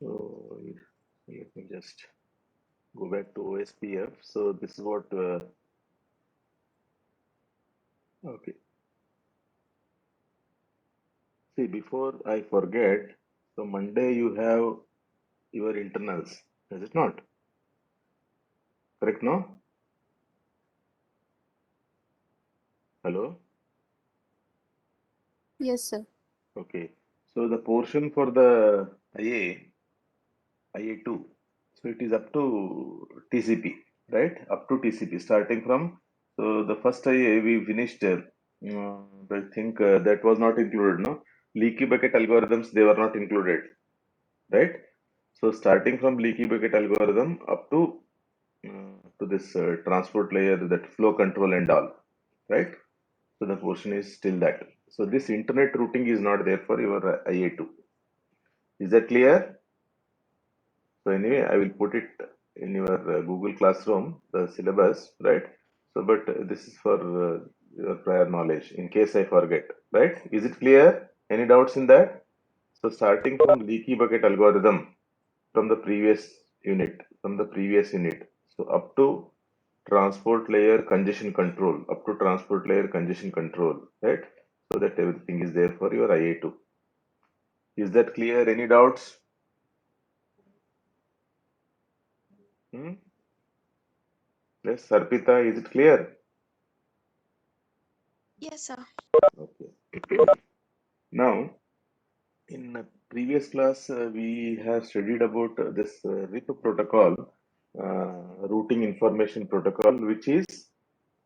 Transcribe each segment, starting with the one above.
So let me just go back to OSPF. So this is what, okay. See, before I forget, so Monday you have your internals, is it not? Correct, no? Hello? Yes, sir. Okay. So the portion for the IA2, so it is up to TCP, right? Up to TCP, starting from, so the first IA we finished, I think that was not included, no? Leaky bucket algorithms, they were not included, right? So starting from leaky bucket algorithm up to this transport layer, that flow control and all, right? So the portion is still that. So this internet routing is not there for your IA2. Is that clear? So anyway, I will put it in your Google Classroom, the syllabus, right? So, but this is for your prior knowledge in case I forget, right? Is it clear? Any doubts in that? So starting from leaky bucket algorithm from the previous unit, so up to transport layer congestion control, right? So that everything is there for your IA2. Is that clear? Any doubts? Hmm? Yes, Sarpita, is it clear? Yes, sir. Okay. Now, in a previous class, we have studied about this RIP protocol, routing information protocol, which is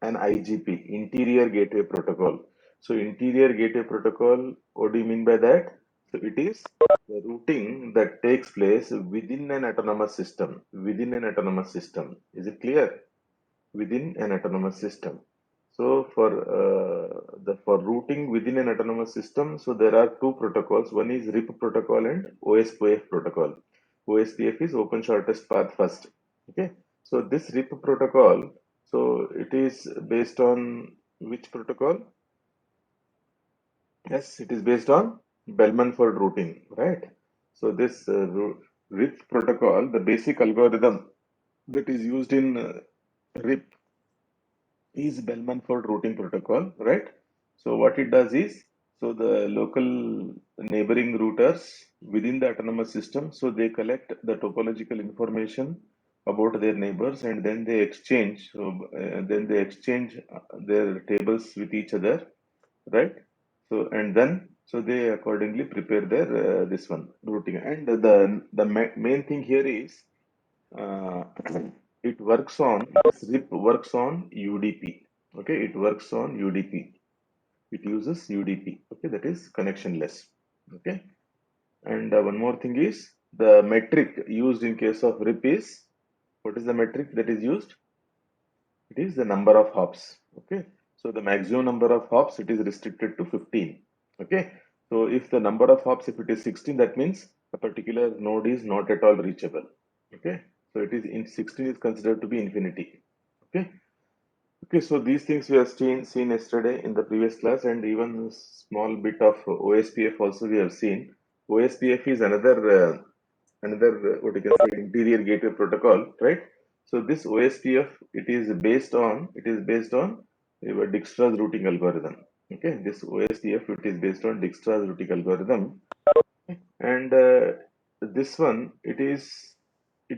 an IGP, Interior Gateway Protocol. So, Interior Gateway Protocol, what do you mean by that? So, it is the routing that takes place within an autonomous system. Within an autonomous system. Is it clear? Within an autonomous system. So for routing within an autonomous system, so there are two protocols. One is RIP protocol and OSPF protocol. OSPF is Open Shortest Path First. Okay. So this RIP protocol, so it is based on which protocol? Yes, it is based on Bellman-Ford routing, right? So this RIP protocol, the basic algorithm that is used in RIP is Bellman-Ford routing protocol, right? So what it does is, so the local neighboring routers within the autonomous system, so they collect the topological information about their neighbors, and then they exchange, their tables with each other, right? So and then so they accordingly prepare their this one routing, and the main thing here is uh, it works on this RIP works on UDP. Okay, it works on UDP. It uses UDP. Okay, that is connectionless. Okay, and one more thing is the metric used in case of RIP is, what is the metric that is used? It is the number of hops. Okay, so the maximum number of hops, it is restricted to 15. Okay, so if the number of hops, if it is 16, that means a particular node is not at all reachable. Okay, so it is in 16 is considered to be infinity. Okay, okay, so these things we have seen yesterday in the previous class, and even small bit of OSPF also we have seen. OSPF is another what you can say interior gateway protocol, right? So this OSPF, it is based on your Dijkstra's routing algorithm. Okay, this OSPF, it is based on Dijkstra's routing algorithm, and this one, it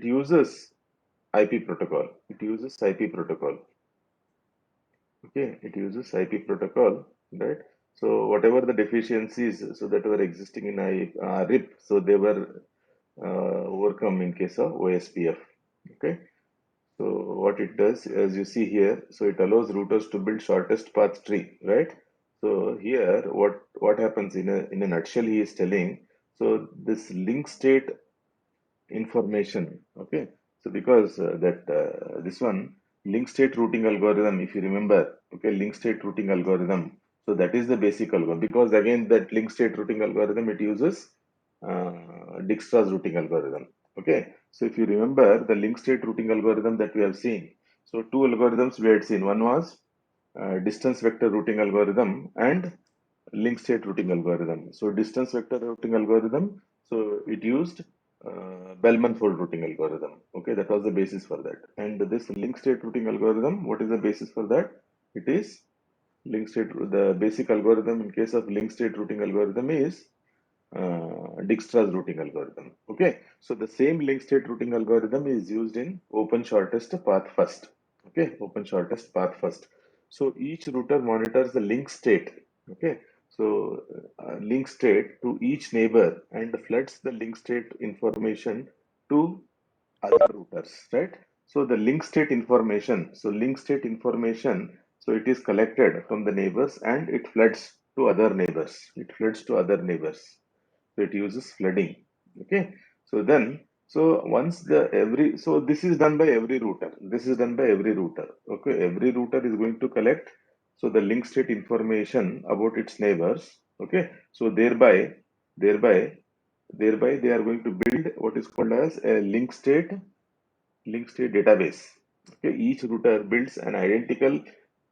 uses IP protocol. It uses IP protocol. Okay, it uses IP protocol, right? So whatever the deficiencies so that were existing in RIP, so they were overcome in case of OSPF. Okay, so what it does, as you see here, so it allows routers to build shortest path tree, right? So here, what happens in a nutshell, he is telling. So this link state information. Okay, so because this one link state routing algorithm, if you remember, okay, link state routing algorithm. So that is the basic algorithm, because again that link state routing algorithm, it uses Dijkstra's routing algorithm. Okay, so if you remember the link state routing algorithm that we have seen, so two algorithms we had seen. One was distance vector routing algorithm and link state routing algorithm. So distance vector routing algorithm, so it used Bellman-Fold routing algorithm. Okay, that was the basis for that. And this link state routing algorithm, what is the basis for that? It is link state. The basic algorithm in case of link state routing algorithm is Dijkstra's routing algorithm. Okay, so the same link state routing algorithm is used in open shortest path first. Okay, open shortest path first. So each router monitors the link state. Okay, so link state to each neighbor and floods the link state information to other routers, right? So the link state information, so it is collected from the neighbors and it floods to other neighbors. It floods to other neighbors. So it uses flooding. Okay. So then, so once the every, so this is done by every router. This is done by every router. Okay. Every router is going to collect so the link state information about its neighbors. Okay. So thereby, thereby they are going to build what is called as a link state database. Okay, each router builds an identical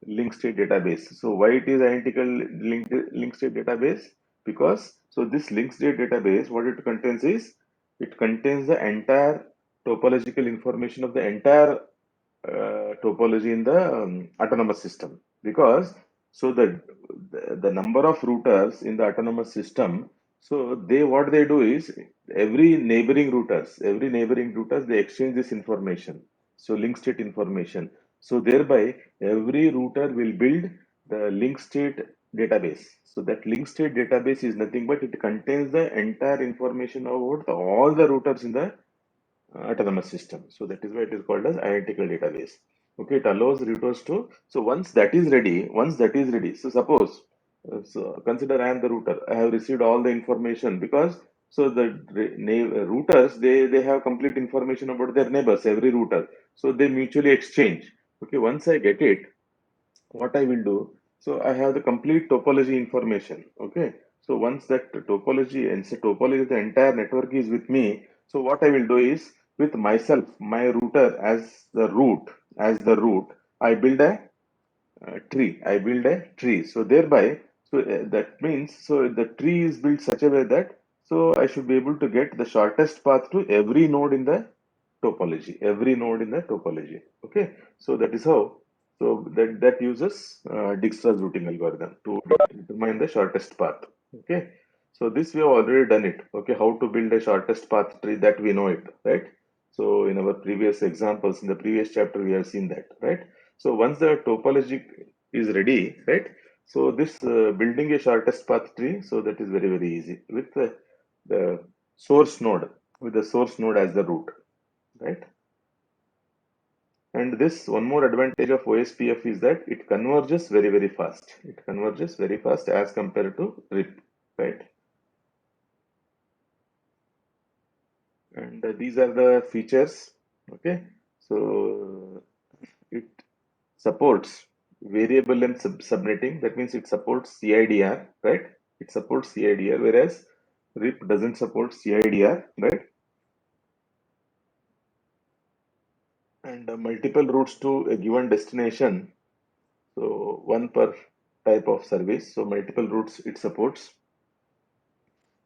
link state database. So why it is identical link state database? Because so this link state database, what it contains is it contains the entire topological information of the entire topology in the autonomous system. Because so the number of routers in the autonomous system, so they what they do is every neighboring routers they exchange this information. So link state information. So thereby every router will build the link state database. So that link state database is nothing but it contains the entire information about all the routers in the autonomous system. So that is why it is called as identical database. Okay, it allows routers to. So once that is ready. So suppose, so consider I am the router. I have received all the information because so the routers they have complete information about their neighbors, every router. So they mutually exchange. Okay, once I get it, what I will do, so I have the complete topology information. Okay, so once that topology and say topology, the entire network is with me. So what I will do is with myself, my router as the root, I build a tree. I build a tree. So thereby, so that means so the tree is built such a way that so I should be able to get the shortest path to every node in the topology. Every node in the topology. Okay, so that is how. So that uses Dijkstra's routing algorithm to determine the shortest path. Okay, so this we have already done it. Okay, how to build a shortest path tree, that we know it, right? So in our previous examples, in the previous chapter, we have seen that, right? So once the topology is ready, right? So this building a shortest path tree, so that is very easy with the source node, with the source node as the root, right? And this one more advantage of OSPF is that it converges very fast. It converges very fast as compared to RIP, right? And these are the features. Okay, so it supports variable length subnetting. That means it supports CIDR, right? It supports CIDR, whereas RIP doesn't support CIDR, right? And multiple routes to a given destination. So one per type of service. So multiple routes it supports.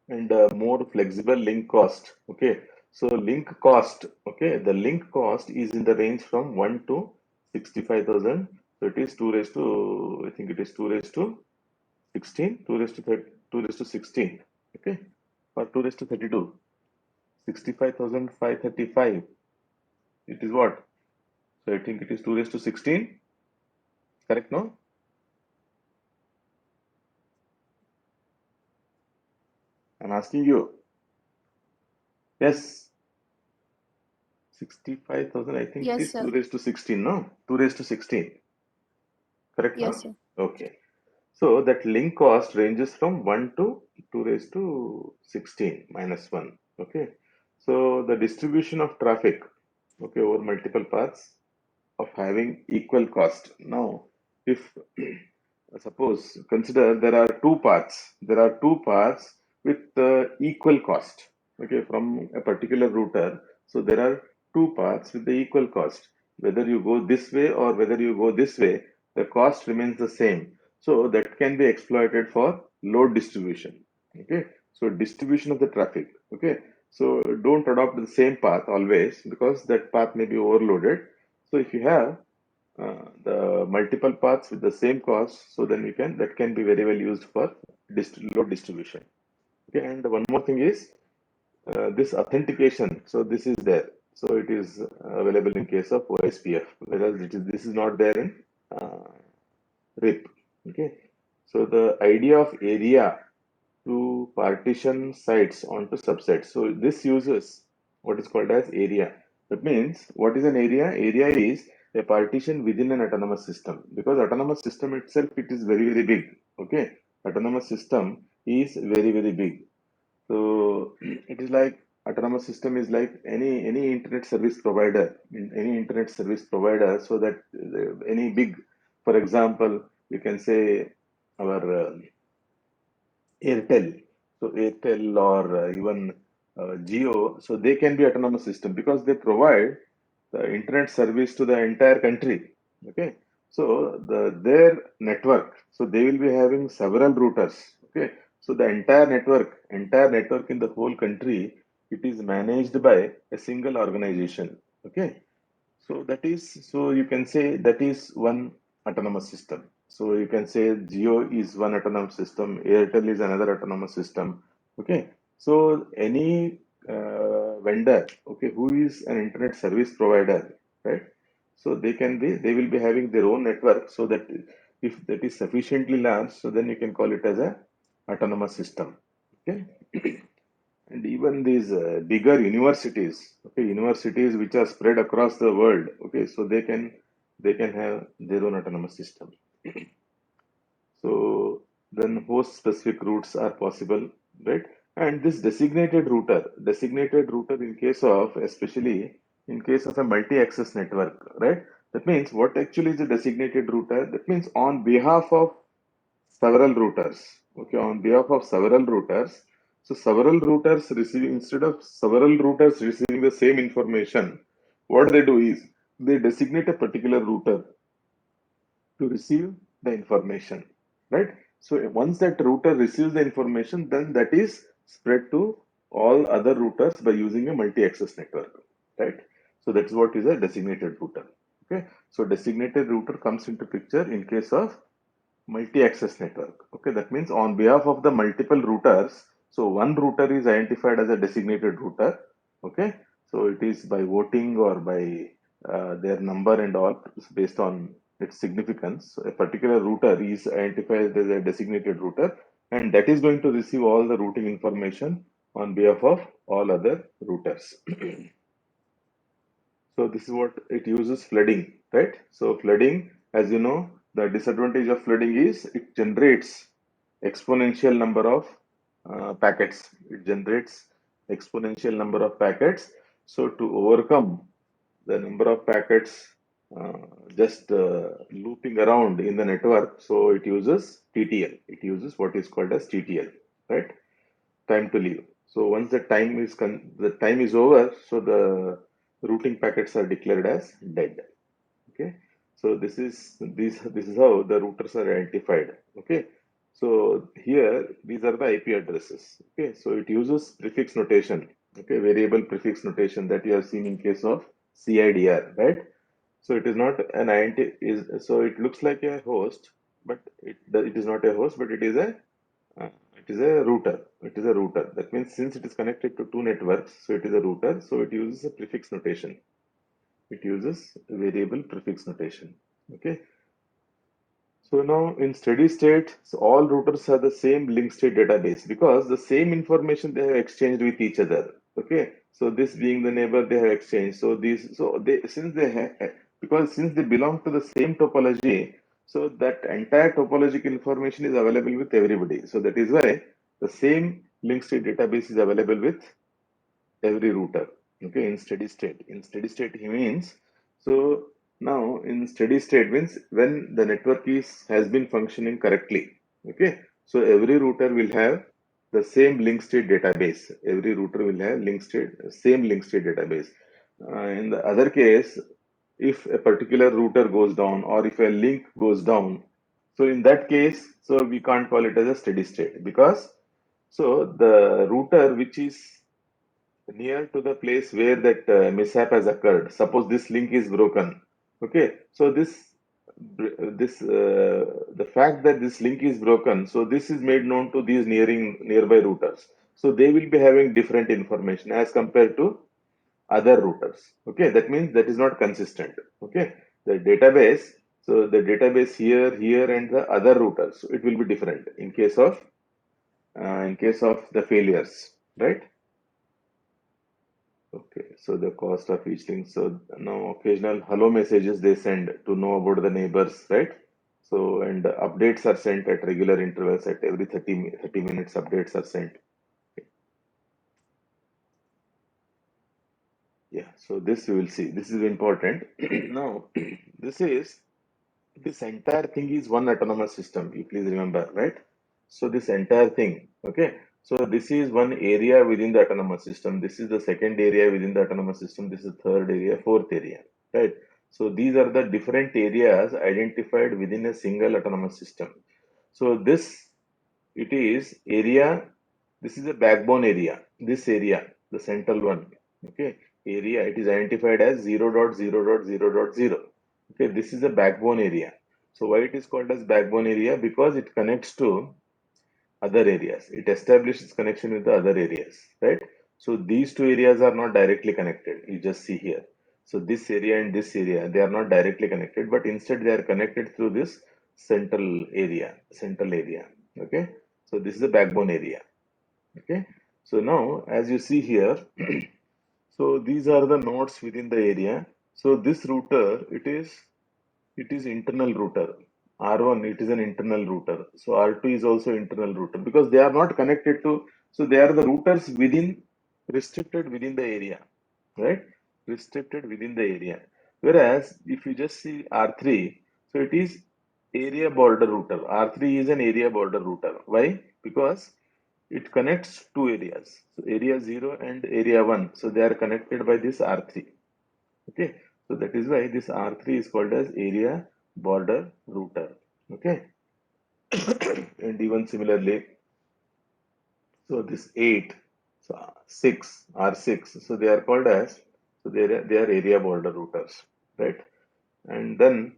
And more flexible link cost. Okay, so link cost. Okay, the link cost is in the range from 1 to 65,000. So it is 2 raised to, I think it is 2 raised to 16, 2 raised to 30, 2 raised to 16. Okay, or 2 raised to 32. 65,535. It is what? So I think it is 2 raised to 16. Correct, no? I'm asking you. Yes, 65,000. I think it Yes, is 2 sir. raised to 16, no? 2 raised to 16. Correct, Yes, no? sir. Okay. So that link cost ranges from 1 to 2 raised to 16 minus 1. Okay. So the distribution of traffic, okay, over multiple paths of having equal cost. Now, if suppose consider there are two paths with equal cost. Okay, from a particular router. So there are two paths with the equal cost. Whether you go this way or whether you go this way, the cost remains the same. So that can be exploited for load distribution. Okay, so distribution of the traffic. Okay, So don't adopt the same path always, because that path may be overloaded. So if you have the multiple paths with the same cost, so then that can be very well used for load distribution. Okay, and one more thing is this authentication. So this is there. So it is available in case of OSPF, whereas this is not there in uh, RIP. Okay, so the idea of area to partition sites onto subsets. So this uses what is called as area. That means, what is an area? Area is a partition within an autonomous system, because autonomous system itself, it is very, very big. Okay, autonomous system is very, very big. So it is like, autonomous system is like any internet service provider, any internet service provider. So that any big, for example, you can say our Airtel. So Airtel or even Geo, so they can be autonomous system because they provide the internet service to the entire country. Okay, so their network, so they will be having several routers. Okay, so the entire network in the whole country, it is managed by a single organization. Okay, so so you can say that is one autonomous system. So you can say Geo is one autonomous system, Airtel is another autonomous system. Okay, so any vendor, okay, who is an internet service provider, right? So they will be having their own network. So that if that is sufficiently large, so then you can call it as a autonomous system. Okay. And even these bigger universities, okay, universities which are spread across the world, okay, so they can have their own autonomous system. So then host specific routes are possible, right? And this designated router in case of, especially in case of a multi-access network, right? That means, what actually is a designated router? That means on behalf of several routers. Okay, on behalf of several routers. So several routers receiving, instead of several routers receiving the same information, what they do is they designate a particular router to receive the information, right? So once that router receives the information, then that is spread to all other routers by using a multi-access network, right? So that's what is a designated router. Okay, so designated router comes into picture in case of multi-access network. Okay, that means on behalf of the multiple routers, so one router is identified as a designated router. Okay, so it is by voting or by their number and all, based on its significance. So a particular router is identified as a designated router, and that is going to receive all the routing information on behalf of all other routers. So this is what it uses: flooding, right? So flooding, as you know, the disadvantage of flooding is it generates exponential number of packets. It generates exponential number of packets. So to overcome the number of packets uh, just looping around in the network, so it uses TTL. It uses what is called as TTL, right? Time to leave. So once the time is over, so the routing packets are declared as dead. Okay. So this is how the routers are identified. Okay. So here these are the IP addresses. Okay. So it uses prefix notation. Okay, variable prefix notation that you have seen in case of CIDR, right? So it is not an INT, is so it looks like a host, but it is not a host, but uh, it is a router. It is a router. That means since it is connected to two networks, so it is a router. So it uses a prefix notation. It uses variable prefix notation. Okay. So now in steady state, so all routers have the same link state database because the same information they have exchanged with each other. Okay. So this being the neighbor, they have exchanged. So since they belong to the same topology, so that entire topological information is available with everybody. So that is why the same link state database is available with every router. Okay, in steady state. In steady state, he means, so now in steady state means when the network is has been functioning correctly. Okay, so every router will have the same link state database. Every router will have same link state database. In the other case, if a particular router goes down or if a link goes down, so in that case, so we can't call it as a steady state, because so the router which is near to the place where that mishap has occurred. Suppose this link is broken. Okay, so the fact that this link is broken, so this is made known to these nearby routers. So they will be having different information as compared to other routers. Okay, that means that is not consistent. Okay, the database, so the database here, and the other routers, so it will be different in case of the failures, right? Okay, so the cost of each thing. So now occasional hello messages they send to know about the neighbors, right? So and updates are sent at regular intervals at every 30 minutes updates are sent. Yeah, so this we will see. This is important. Now, this is this entire thing is one autonomous system. You please remember, right? So this entire thing, okay. So this is one area within the autonomous system. This is the second area within the autonomous system. This is third area, fourth area, right? So these are the different areas identified within a single autonomous system. So this it is area. This is a backbone area. This area, the central one, okay. Area it is identified as 0.0.0.0. Okay, this is a backbone area. So why it is called as backbone area? Because it connects to other areas. It establishes connection with the other areas, right? So these two areas are not directly connected. You just see here. So this area and this area, they are not directly connected, but instead they are connected through this central area. Okay. So this is the backbone area. Okay. So now, as you see here, so these are the nodes within the area. So this router, it is internal router. R1, it is an internal router. So R2 is also internal router because they are not connected to, so they are the routers restricted within the area, right? Restricted within the area. Whereas if you just see R3, so it is area border router. R3 is an area border router. Why? Because it connects two areas. So area 0 and area 1. So they are connected by this R3. Okay, so that is why this R3 is called as area border router. Okay, and even similarly, so this 8, so 6, R6, so they are called as, so they are area border routers, right? And then,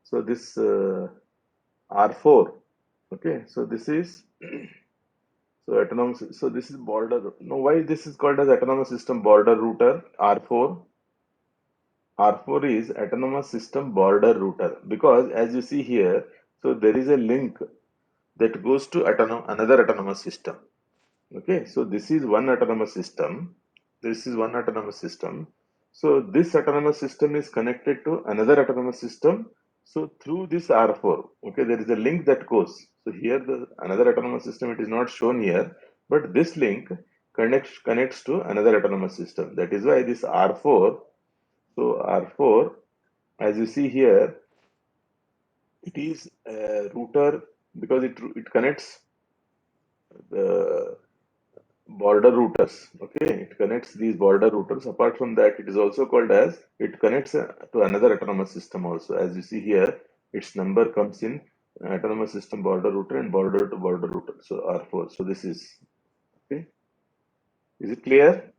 so this R4, okay, so this is, so autonomous, so this is border. Now, why this is called as autonomous system border router, R4? R4 is autonomous system border router because as you see here, so there is a link that goes to another autonomous system. Okay, so this is one autonomous system. This is one autonomous system. So this autonomous system is connected to another autonomous system. So through this R4, okay, there is a link that goes. So here the another autonomous system, it is not shown here, but this link connects to another autonomous system. That is why this R4, so R4, as you see here, it is a router because it connects the border routers. Okay, it connects these border routers. Apart from that, it is also called as it connects to another autonomous system also. As you see here, its number comes in autonomous system border router and border to border router. So R4. So this is okay. Is it clear?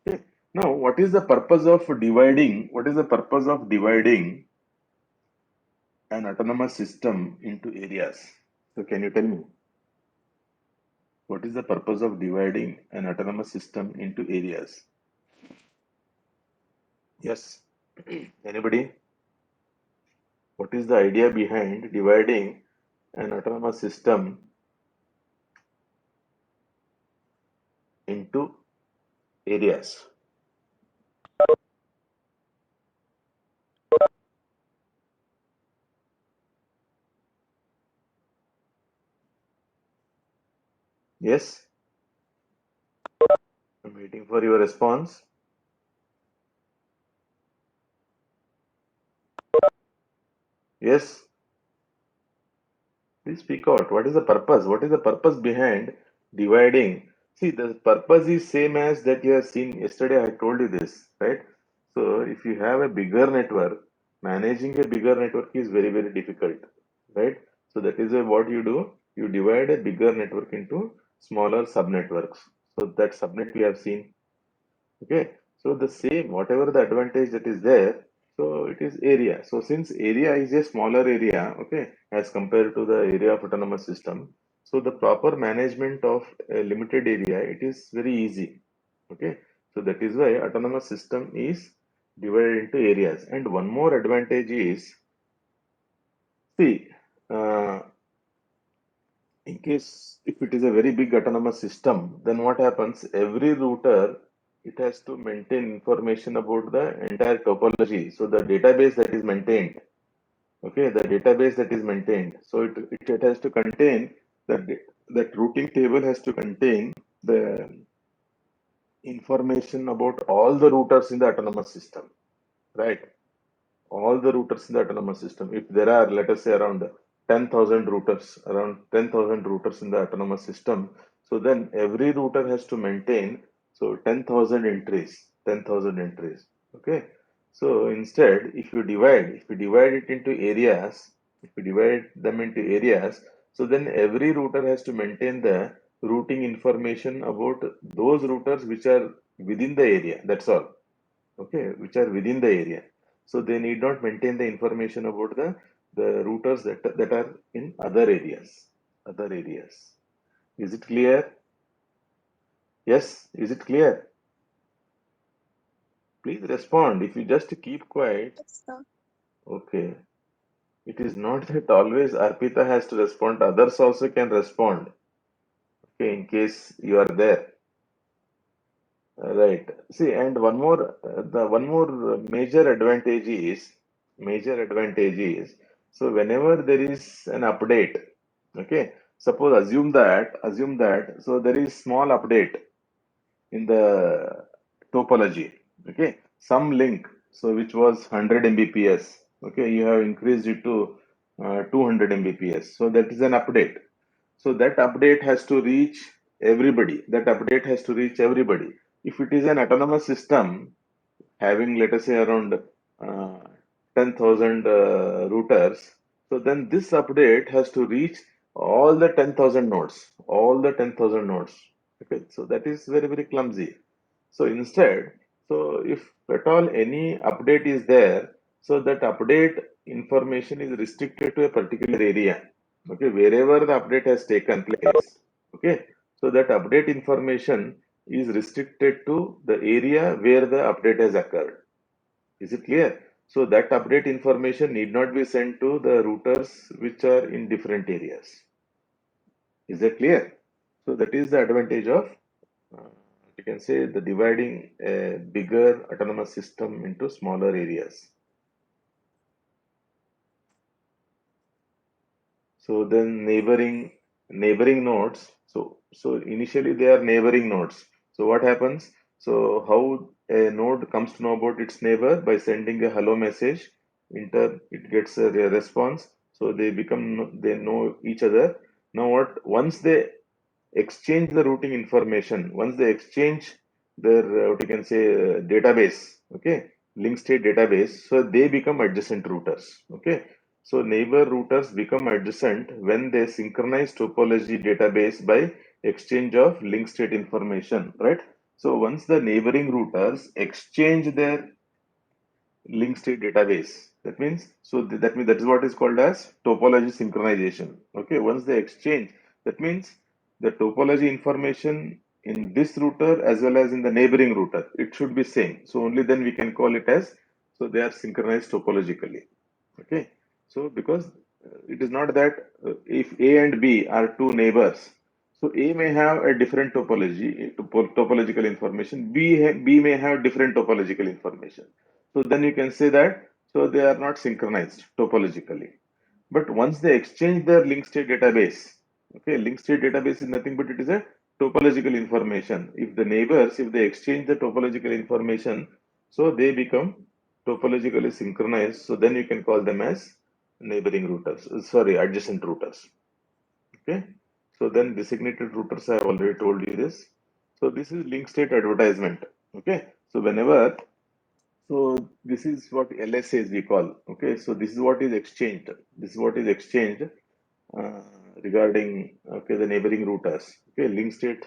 Okay. Now, what is the purpose of dividing? What is the purpose of dividing an autonomous system into areas? So can you tell me? What is the purpose of dividing an autonomous system into areas? Yes. Anybody? What is the idea behind dividing an autonomous system into areas? Yes, I'm waiting for your response. Yes, please speak out. What is the purpose? What is the purpose behind dividing? See, the purpose is same as that you have seen yesterday. I told you this, right? So, if you have a bigger network, managing a bigger network is very, very difficult, right? So, that is what you do. You divide a bigger network into smaller sub networks. So that subnet we have seen. Okay, so the same, whatever the advantage that is there, so it is area. So since area is a smaller area, okay, as compared to the area of autonomous system, so the proper management of a limited area, it is very easy. Okay, so that is why autonomous system is divided into areas. And one more advantage is, see, uh, in case if it is a very big autonomous system, then what happens? Every router, it has to maintain information about the entire topology. So the database that is maintained, okay, the database that is maintained. So it has to contain that routing table has to contain the information about all the routers in the autonomous system, right? All the routers in the autonomous system. If there are, let us say, around 10,000 routers, around 10,000 routers in the autonomous system, so then every router has to maintain so 10,000 entries, 10,000 entries. Okay. So instead, if you divide it into areas, if you divide them into areas, so then every router has to maintain the routing information about those routers which are within the area. That's all. Okay, which are within the area. So they need not maintain the information about the routers that are in other areas. Other areas. Is it clear? Yes, is it clear? Please respond. If you just keep quiet, Yes, sir. okay. It is not that always Arpita has to respond, others also can respond. Okay, in case you are there. Right. See, and the one more major advantage is, so whenever there is an update, okay, suppose assume that, so there is small update in the topology, okay, some link, so which was 100 Mbps, okay, you have increased it to 200 Mbps, so that is an update. So that update has to reach everybody. That update has to reach everybody. If it is an autonomous system having, let us say, around 10,000 routers, so then this update has to reach all the 10,000 nodes, all the 10,000 nodes. Okay, so that is very, very clumsy. So instead, so if at all any update is there, so that update information is restricted to a particular area. Okay, wherever the update has taken place. Okay, so that update information is restricted to the area where the update has occurred. Is it clear? So that update information need not be sent to the routers which are in different areas. Is that clear? So that is the advantage of, uh, you can say, the dividing a bigger autonomous system into smaller areas. So then neighboring nodes. So initially they are neighboring nodes. So what happens? So how a node comes to know about its neighbor by sending a hello message. It gets a response. So they know each other. Now what? Once they exchange the routing information, once they exchange their what you can say database, okay, link state database, so they become adjacent routers. Okay, so neighbor routers become adjacent when they synchronize topology database by exchange of link state information, right? So once the neighboring routers exchange their link state database, that means, that means that is what is called as topology synchronization. Okay, once they exchange, that means the topology information in this router as well as in the neighboring router, it should be same. So only then we can call it as, so they are synchronized topologically. Okay, so because it is not that if A and B are two neighbors, so A may have a different topological information, B may have different topological information. So then you can say that, so they are not synchronized topologically. But once they exchange their link state database, okay, link state database is nothing but it is a topological information. If the neighbors, if they exchange the topological information, so they become topologically synchronized. So then you can call them as neighboring routers, sorry, adjacent routers. Okay. So then designated routers, I have already told you this. So this is link state advertisement. Okay. So whenever, so this is what LSAs we call. Okay, so this is what is exchanged. This is what is exchanged regarding, okay, the neighboring routers. Okay, link state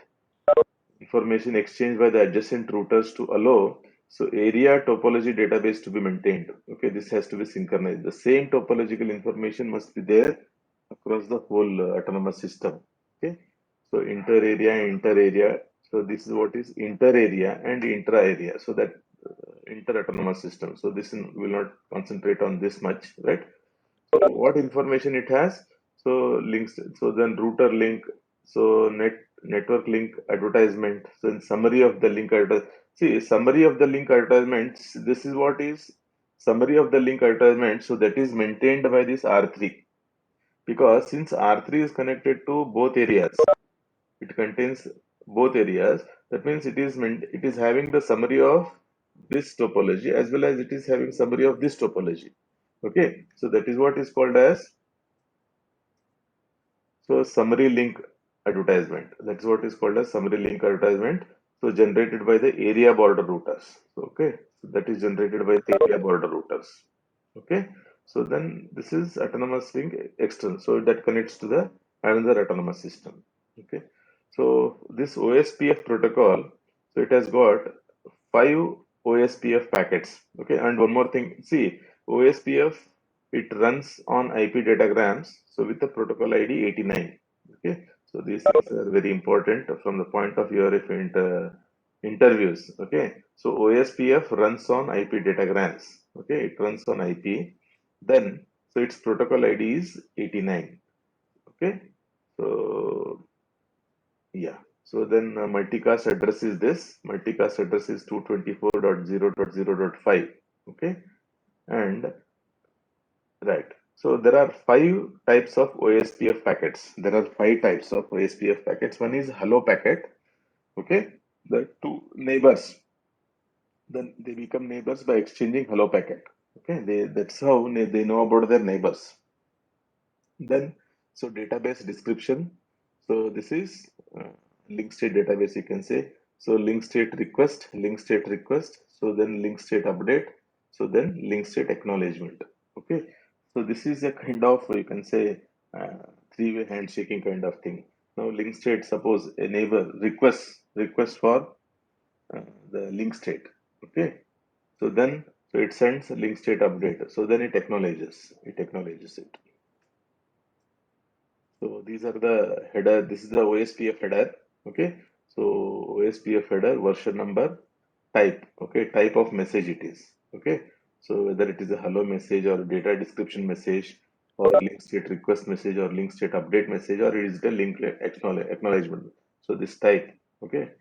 information exchanged by the adjacent routers to allow so area topology database to be maintained. Okay, this has to be synchronized. The same topological information must be there across the whole autonomous system. Okay, so inter area and inter area. So this is what is inter area and intra area. So that inter autonomous system. So this will not concentrate on this much, right? So what information it has? So links. So then router link. So network link advertisement. So in summary of the link advertisement. See, summary of the link advertisements. This is what is summary of the link advertisement. So that is maintained by this R3, because since R3 is connected to both areas, it contains both areas. That means it is having the summary of this topology as well as it is having summary of this topology. Okay, so that is what is called as so summary link advertisement. That's what is called as summary link advertisement. So generated by the area border routers. So, okay, so that is generated by the area border routers. Okay, so then this is autonomous link external. So that connects to the another autonomous system. Okay, so this OSPF protocol, so it has got 5 OSPF packets. Okay, and one more thing. See, OSPF, it runs on IP datagrams. So with the protocol ID 89. Okay, so these things are very important from the point of view of interviews. Okay, so OSPF runs on IP datagrams. Okay, it runs on IP. Then, so its protocol ID is 89. Okay, so yeah. So then multicast address is this. Multicast address is 224.0.0.5. Okay, and right. So there are 5 types of OSPF packets. There are 5 types of OSPF packets. One is hello packet. Okay, the two neighbors. Then they become neighbors by exchanging hello packet. Okay, that's how they know about their neighbors. Then, so database description. So this is link state database, you can say. So link state request, link state request. So then link state update. So then link state acknowledgement. Okay. So this is a kind of, you can say, three-way handshaking kind of thing. Now link state, suppose a neighbor request for the link state. Okay. So then, so it sends a link state update. So then it acknowledges it. So these are the header. This is the OSPF header. Okay. So OSPF header, version number, type. Okay. Type of message it is. Okay. So whether it is a hello message or data description message or link state request message or link state update message or it is the link acknowledgement. So this type. Okay.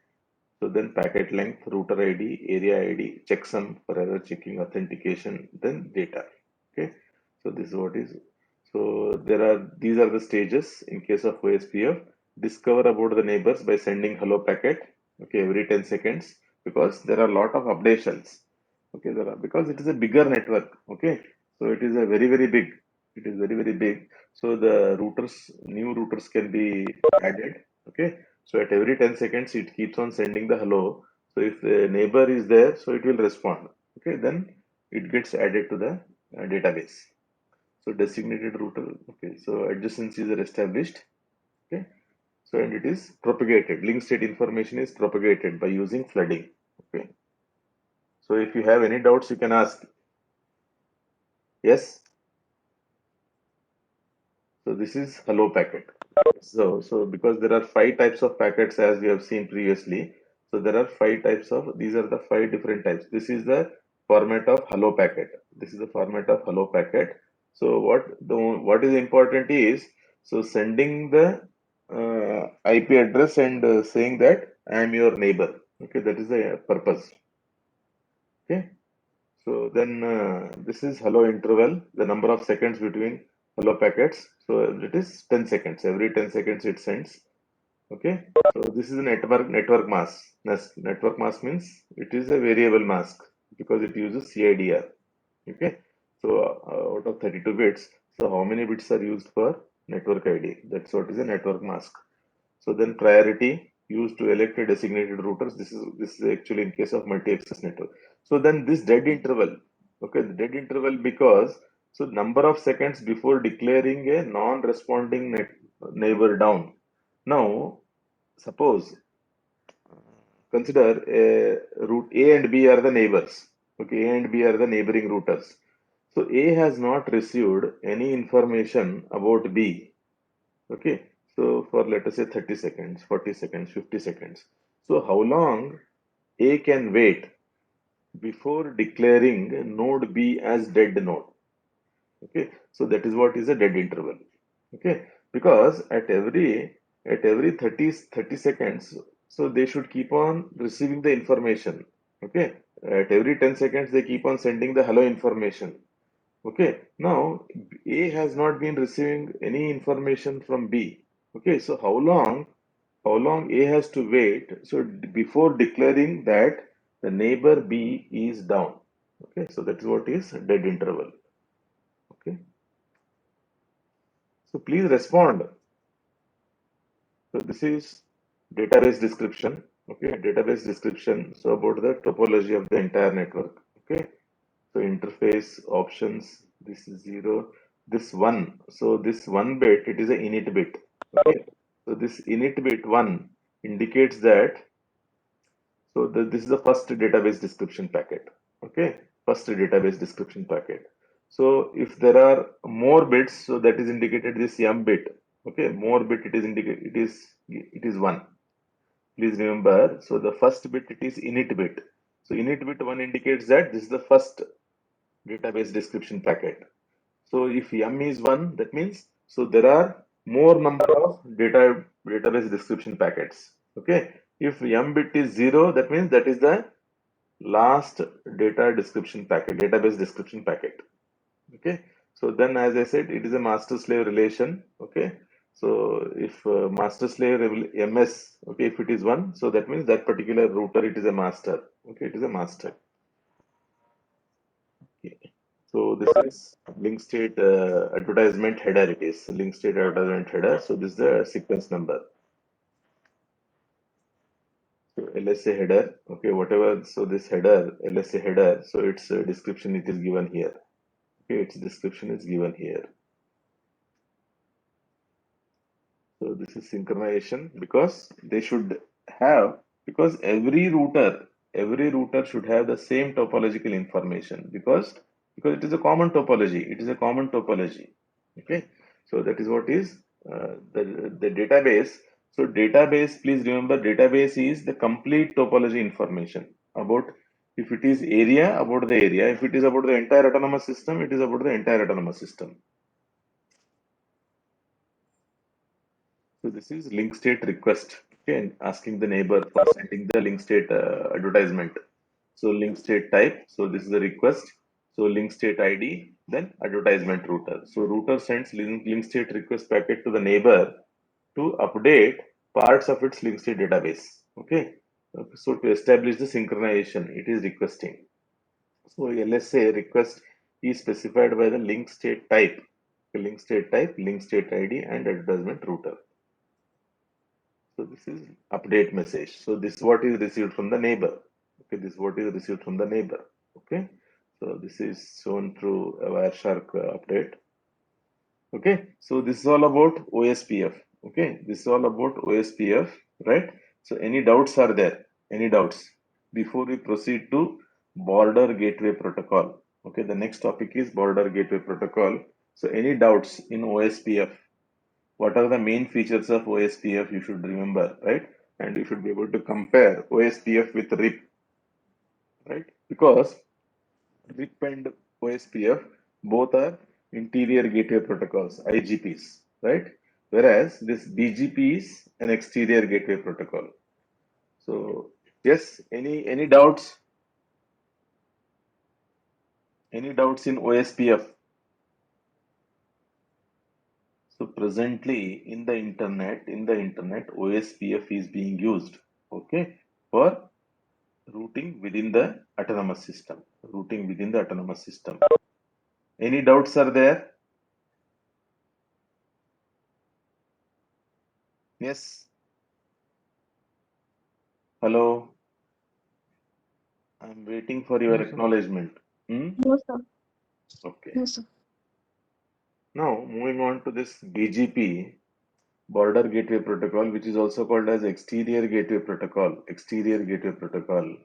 So then packet length, router ID, area ID, checksum for error checking, authentication, then data. Okay. So this is what is. So these are the stages in case of OSPF. Discover about the neighbors by sending hello packet. Okay, every 10 seconds because there are a lot of updations. Okay, because it is a bigger network. Okay, so it is a very big. It is very big. So the new routers can be added. Okay, so at every 10 seconds, it keeps on sending the hello. So if the neighbor is there, so it will respond. Okay, then it gets added to the database. So designated router. Okay, so adjacencies are established. Okay, so and it is propagated. Link state information is propagated by using flooding. Okay, so if you have any doubts, you can ask. Yes. So this is hello packet. So because there are 5 types of packets as we have seen previously. So there are 5 types of, these are the 5 different types. This is the format of hello packet. This is the format of hello packet. So what is important is, so sending the IP address and saying that I am your neighbor. Okay, that is the purpose. Okay. So then this is hello interval, the number of seconds between hello packets. So it is 10 seconds. Every 10 seconds it sends. Okay. So this is a network mask. Network mask means it is a variable mask because it uses CIDR. Okay. So out of 32 bits, so how many bits are used for network ID? That's what is a network mask. So then priority used to elect a designated routers. This is actually in case of multi-access network. So then this dead interval, okay, the dead interval because so number of seconds before declaring a non-responding neighbor down. Now suppose consider route A and B are the neighbors. Okay, A and B are the neighboring routers. So A has not received any information about B. Okay, so for let us say 30 seconds, 40 seconds, 50 seconds. So how long A can wait before declaring node B as dead node? Okay, so that is what is a dead interval. Okay, because at every 30 seconds, so they should keep on receiving the information. Okay, at every 10 seconds they keep on sending the hello information. Okay, now A has not been receiving any information from B. Okay, so how long A has to wait so before declaring that the neighbor B is down. Okay, so that is what is dead interval. Okay, so please respond. So this is database description. Okay, database description. So about the topology of the entire network. Okay, so interface options. This is 0. This 1. So this 1 bit, it is a init bit. Okay, so this init bit 1 indicates that. So this is the first database description packet. Okay, first database description packet. So if there are more bits, so that is indicated this m bit. Okay, more bit it is indicated it is 1. Please remember, so the first bit it is init bit. So init bit 1 indicates that this is the first database description packet. So if m is 1, that means so there are more number of database description packets. Okay. If m bit is 0, that means that is the last database description packet. Okay. So then as I said, it is a master slave relation. Okay. So if master slave ms, okay, if it is 1, so that means that particular router, it is a master. Okay, it is a master. Okay. So this is link state advertisement header. It is link state advertisement header. So this is the sequence number. So LSA header. Okay, whatever. So this header, LSA header. So its description it is given here. Okay, its description is given here. So this is synchronization because they should have, because every router should have the same topological information because it is a common topology. It is a common topology. Okay, so that is what is the database. So database, please remember, database is the complete topology information about if it is area, about the area. If it is about the entire autonomous system, it is about the entire autonomous system. So this is link state request. Okay, asking the neighbor for sending the link state advertisement. So link state type. So this is a request. So link state ID, then advertisement router. So router sends link state request packet to the neighbor to update parts of its link state database. Okay. So to establish the synchronization, it is requesting. So LSA request is specified by the link state type, link state type, link state ID, and advertisement router. So this is update message. So this is what is received from the neighbor. Okay, this is what is received from the neighbor. Okay, so this is shown through a Wireshark update. Okay, so this is all about OSPF. Okay, this is all about OSPF, right? So any doubts are there? Any doubts before we proceed to border gateway protocol? Okay, the next topic is border gateway protocol. So any doubts in OSPF? What are the main features of OSPF you should remember, right? And you should be able to compare OSPF with RIP, right? Because RIP and OSPF both are interior gateway protocols, IGPs, right? Whereas this BGP is an exterior gateway protocol. So yes, any doubts? Any doubts in OSPF? So presently in the internet, OSPF is being used, okay, for routing within the autonomous system. Routing within the autonomous system. Any doubts are there? Yes. Hello. I'm waiting for your acknowledgement. No, sir. Okay. No, sir. Now moving on to this BGP. border gateway protocol, which is also called as exterior gateway protocol. Exterior gateway protocol.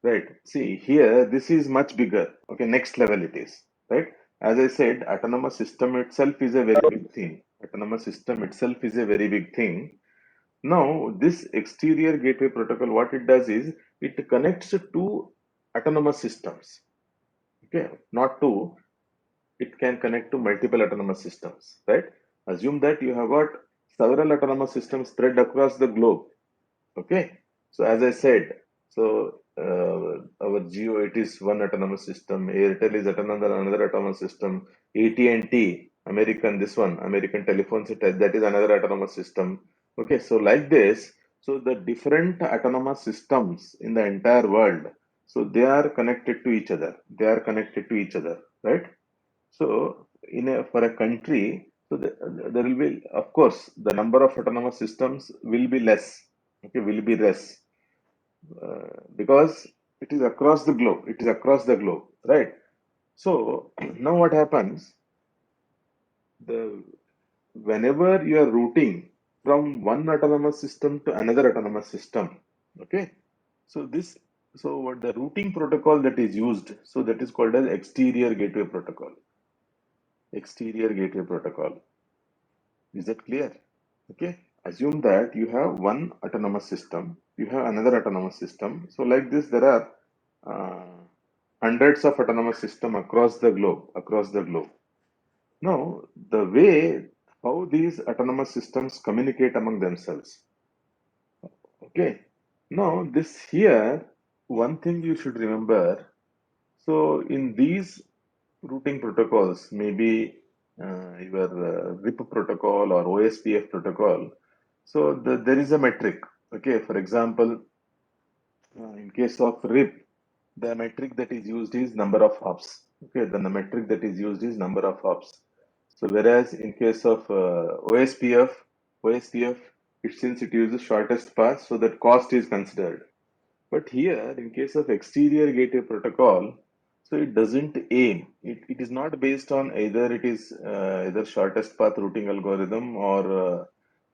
Right. See here, this is much bigger. Okay, next level it is. Right. As I said, autonomous system itself is a very big thing. Autonomous system itself is a very big thing. Now, this exterior gateway protocol, what it does is it connects to autonomous systems. Okay, not two, it can connect to multiple autonomous systems, right? Assume that you have got several autonomous systems spread across the globe. Okay, so as I said, so our Geo, it is one autonomous system. Airtel is another autonomous system. AT&T, American, this one, American Telephone, that is another autonomous system. Okay, so like this, so the different autonomous systems in the entire world, so they are connected to each other. They are connected to each other, right? So, for a country, so there will be, of course, the number of autonomous systems will be less. Okay, will be less because it is across the globe. It is across the globe, right? So now what happens? The Whenever you are routing from one autonomous system to another autonomous system, okay. So what the routing protocol that is used, so that is called as exterior gateway protocol. Exterior gateway protocol. Is that clear? Okay. Assume that you have one autonomous system, you have another autonomous system. So like this, there are hundreds of autonomous system across the globe, across the globe. Now, the way how these autonomous systems communicate among themselves. Okay. Now, this here, one thing you should remember. So, in these routing protocols, maybe your RIP protocol or OSPF protocol, so there is a metric. Okay, for example, in case of RIP, the metric that is used is number of hops. Okay, then the metric that is used is number of hops. So whereas in case of OSPF, since it uses shortest path, so that cost is considered. But here, in case of exterior gateway protocol, so it doesn't aim. It is not based on either it is either shortest path routing algorithm or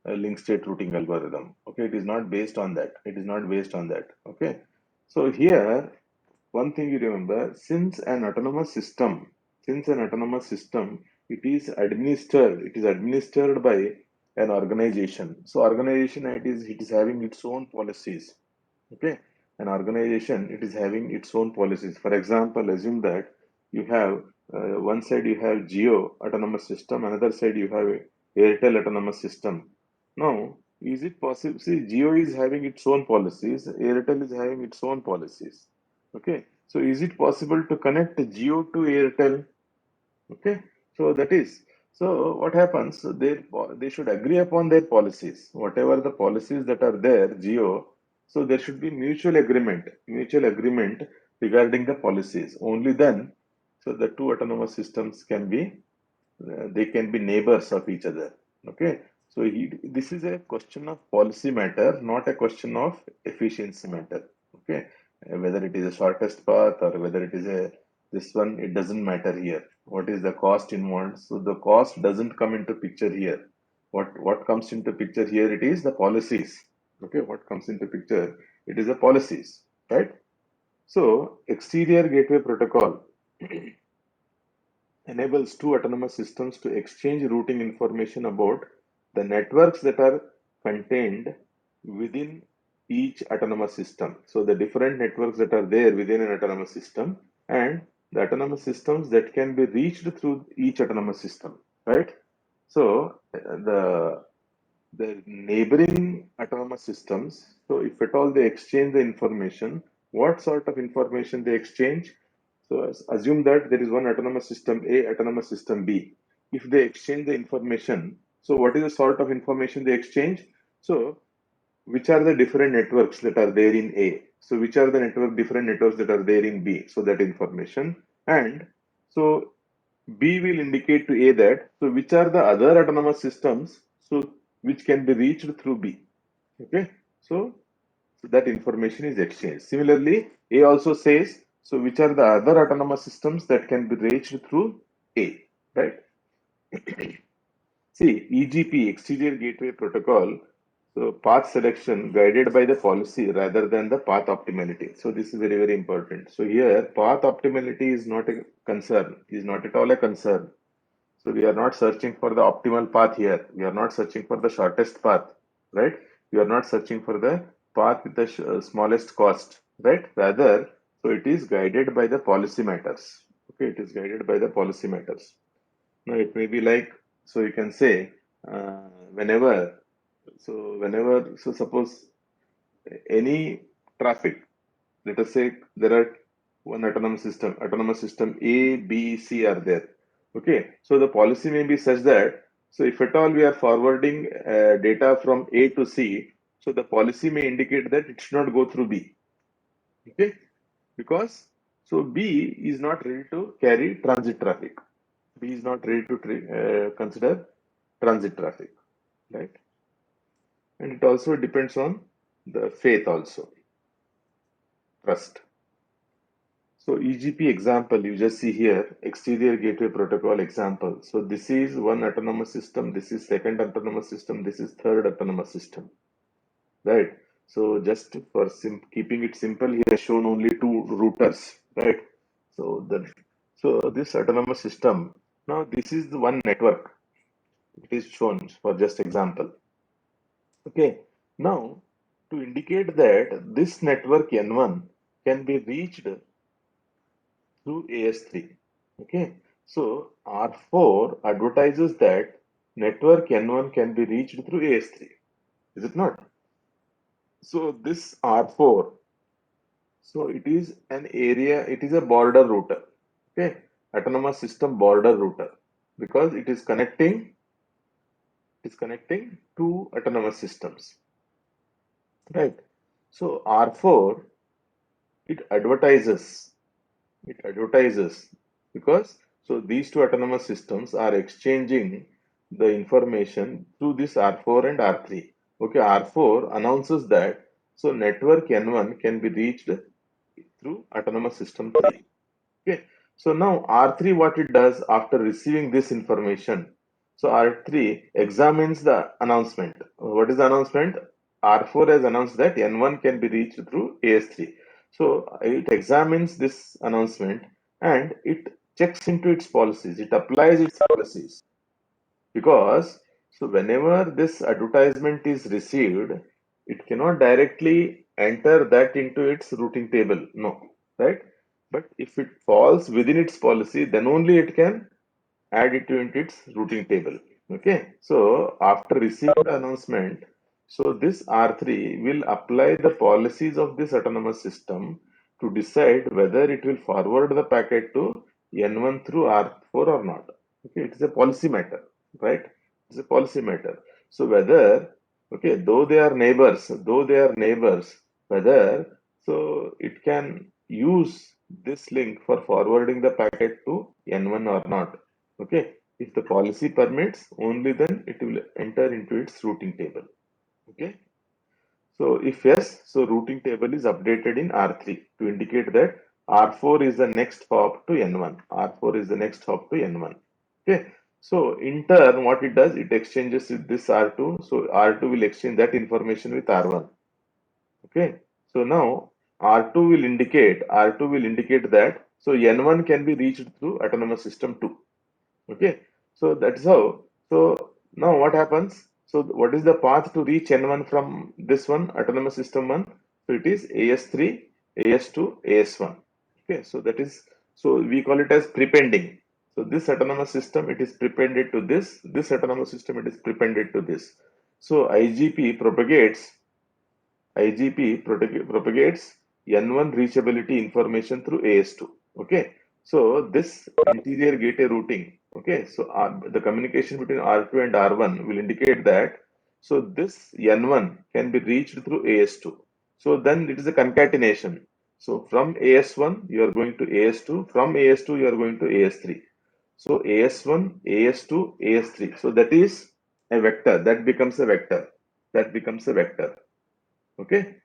a link state routing algorithm. Okay, it is not based on that. It is not based on that. Okay, so here one thing you remember, since an autonomous system, it is administered by an organization. So organization, it is having its own policies. Okay, an organization, it is having its own policies. For example, assume that you have one side you have Geo autonomous system, another side you have Airtel autonomous system. Now, is it possible? See, Geo is having its own policies, Airtel is having its own policies. Okay, so is it possible to connect Geo to Airtel? Okay, so that is, so what happens? They should agree upon their policies, whatever the policies that are there, Geo. So there should be mutual agreement regarding the policies. Only then, so the two autonomous systems can be, they can be neighbors of each other. Okay, so this is a question of policy matter, not a question of efficiency matter. Okay, whether it is a shortest path or whether it is a this one, it doesn't matter here. What is the cost involved? So the cost doesn't come into picture here. What comes into picture here? It is the policies. Okay, what comes into picture? It is the policies, right? So exterior gateway protocol enables two autonomous systems to exchange routing information about the networks that are contained within each autonomous system. So, the different networks that are there within an autonomous system and the autonomous systems that can be reached through each autonomous system, right? So, the neighboring autonomous systems, so if at all they exchange the information, what sort of information they exchange? So assume that there is one autonomous system A, autonomous system B. If they exchange the information, so what is the sort of information they exchange? So which are the different networks that are there in A? So which are the different networks that are there in B? So that information. And so B will indicate to A that, so which are the other autonomous systems, so which can be reached through B. Okay. So that information is exchanged. Similarly, A also says, so which are the other autonomous systems that can be reached through A, right? See, EGP, Exterior Gateway Protocol, so path selection guided by the policy rather than the path optimality. So this is very, very important. So here, path optimality is not a concern, is not at all a concern. So we are not searching for the optimal path here. We are not searching for the shortest path, right? We are not searching for the path with the smallest cost, right? Rather, so it is guided by the policy matters. Okay, it is guided by the policy matters. Now it may be like, so you can say, whenever, so suppose any traffic, let us say there are one autonomous system A, B, C are there. Okay, so the policy may be such that, so if at all we are forwarding data from A to C, so the policy may indicate that it should not go through B. Okay, because so B is not ready to carry transit traffic. B is not ready to consider transit traffic, right? And it also depends on the faith also, trust. So EGP example, you just see here, exterior gateway protocol example. So this is one autonomous system, this is second autonomous system, this is third autonomous system, right? So just for keeping it simple, he has shown only two routers, right? So this autonomous system, now this is the one network. It is shown for just example. Okay, now to indicate that this network N1 can be reached through AS3. Okay, so R4 advertises that network N1 can be reached through AS3. Is it not? So this R4, so it is an area, it is a border router. Okay, autonomous system border router because it is connecting two autonomous systems. Right. So R4 it advertises it advertises because so these two autonomous systems are exchanging the information through this R4 and R3. Okay, R4 announces that so network N1 can be reached through autonomous system 3. Okay, so now R3 what it does after receiving this information, so R3 examines the announcement. What is the announcement? R4 has announced that N1 can be reached through AS3. So it examines this announcement and it checks into its policies, it applies its policies because so whenever this advertisement is received, it cannot directly enter that into its routing table, no, right? But if it falls within its policy, then only it can add it into its routing table. Okay, so after receiving the announcement, so this R3 will apply the policies of this autonomous system to decide whether it will forward the packet to N1 through R4 or not. Okay, it is a policy matter, right? It's a policy matter. So whether, okay, though they are neighbors, whether so it can use this link for forwarding the packet to N1 or not. Okay, if the policy permits, only then it will enter into its routing table. Okay, so if yes, so routing table is updated in R3 to indicate that R4 is the next hop to N1. R4 is the next hop to N1. Okay, so in turn, what it does, it exchanges with this R2. So R2 will exchange that information with R1. Okay, so now R2 will indicate that so N1 can be reached through autonomous system 2. Okay, so that's how. So now what happens? So what is the path to reach N1 from this one autonomous system 1? So it is AS3, AS2, AS1. Okay, so that is, so we call it as prepending. So this autonomous system it is prepended to this autonomous system it is prepended to this. So IGP propagates N1 reachability information through AS2. Okay, so this interior gateway routing. Okay, so the communication between R2 and R1 will indicate that so this N1 can be reached through AS2. So then it is a concatenation. So from AS1 you are going to AS2, from AS2 you are going to AS3. So AS1, AS2, AS3. So that is a vector. That becomes a vector. That becomes a vector. Okay.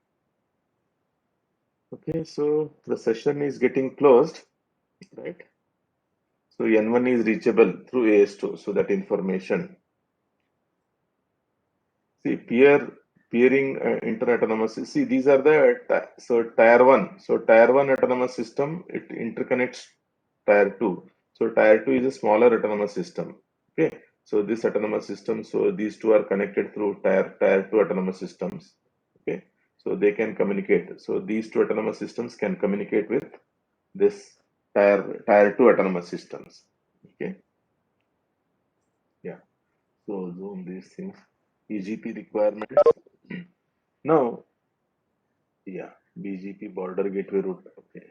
Okay, so the session is getting closed, right? So N1 is reachable through AS2, so that information. See, peering interautonomous. See, these are the so tier one. So tier one autonomous system, it interconnects tier two. So tier two is a smaller autonomous system. Okay. So this autonomous system, so these two are connected through tier two autonomous systems. Okay. So they can communicate. So these two autonomous systems can communicate with this tier two autonomous systems. Okay. Yeah. So zoom these things. EGP requirements. Now, yeah, BGP border gateway route. Okay.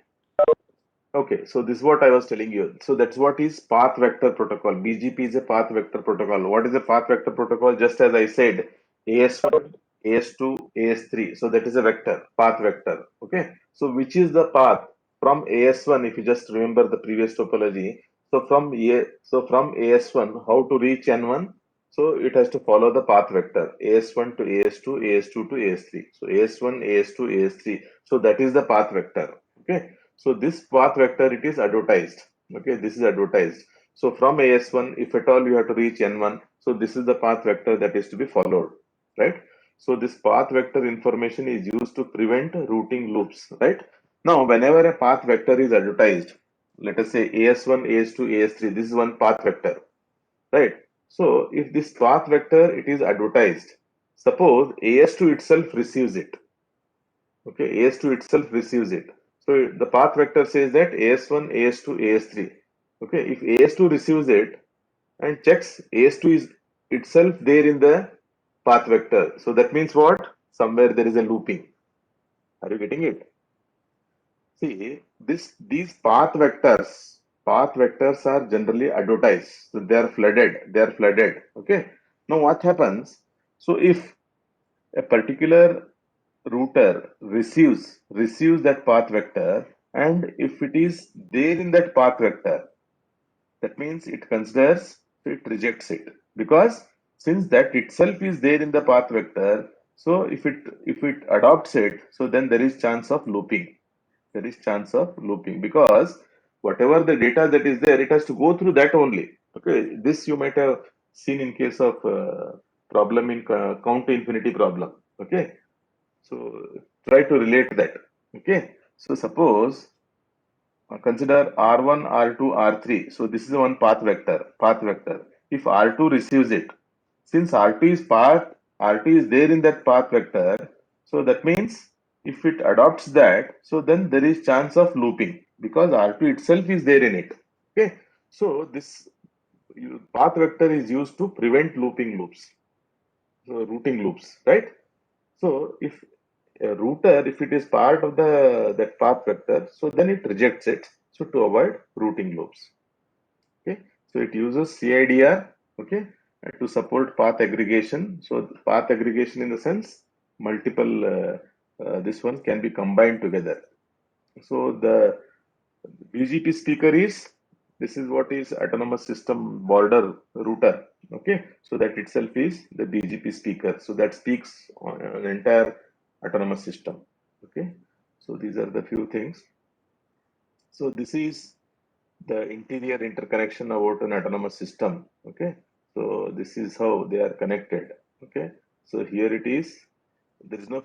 Okay, so this is what I was telling you. So that's what is path vector protocol. BGP is a path vector protocol. What is a path vector protocol? Just as I said, AS1, AS2, AS3. So that is a vector, path vector. Okay. So which is the path from AS1? If you just remember the previous topology. So from AS1, how to reach N1? So it has to follow the path vector AS1 to AS2, AS2 to AS3. So AS1, AS2, AS3. So that is the path vector. Okay. So this path vector, it is advertised. Okay, this is advertised. So from AS1, if at all you have to reach N1, so this is the path vector that is to be followed, right? So this path vector information is used to prevent routing loops, right? Now, whenever a path vector is advertised, let us say AS1, AS2, AS3, this is one path vector, right? So if this path vector, it is advertised, suppose AS2 itself receives it. Okay, AS2 itself receives it. So the path vector says that AS1, AS2, AS3. Okay, if AS2 receives it and checks AS2 is itself there in the path vector. So that means what? Somewhere there is a looping. Are you getting it? See, these path vectors are generally advertised. So they are flooded. They are flooded. Okay. Now what happens? So if a particular router receives that path vector, and if it is there in that path vector, that means it considers, it rejects it, because since that itself is there in the path vector, so if it adopts it, so then there is chance of looping. There is chance of looping because whatever the data that is there, it has to go through that only. Okay, this you might have seen in case of problem in count to infinity problem. Okay, so try to relate that. Okay. So suppose consider R1, R2, R3. So this is one path vector. Path vector. If R2 receives it, since R2 is there in that path vector. So that means if it adopts that, so then there is chance of looping because R2 itself is there in it. Okay. So this path vector is used to prevent looping loops, so routing loops, right? So if a router, if it is part of the that path vector, so then it rejects it. So to avoid routing loops. Okay. So it uses CIDR, okay, to support path aggregation. So path aggregation in the sense multiple this one can be combined together. So the BGP speaker is, this is what is autonomous system border router. Okay, so that itself is the BGP speaker. So that speaks on an entire autonomous system. Okay, so these are the few things. So this is the interior interconnection about an autonomous system. Okay, so this is how they are connected. Okay, so here it is. There is no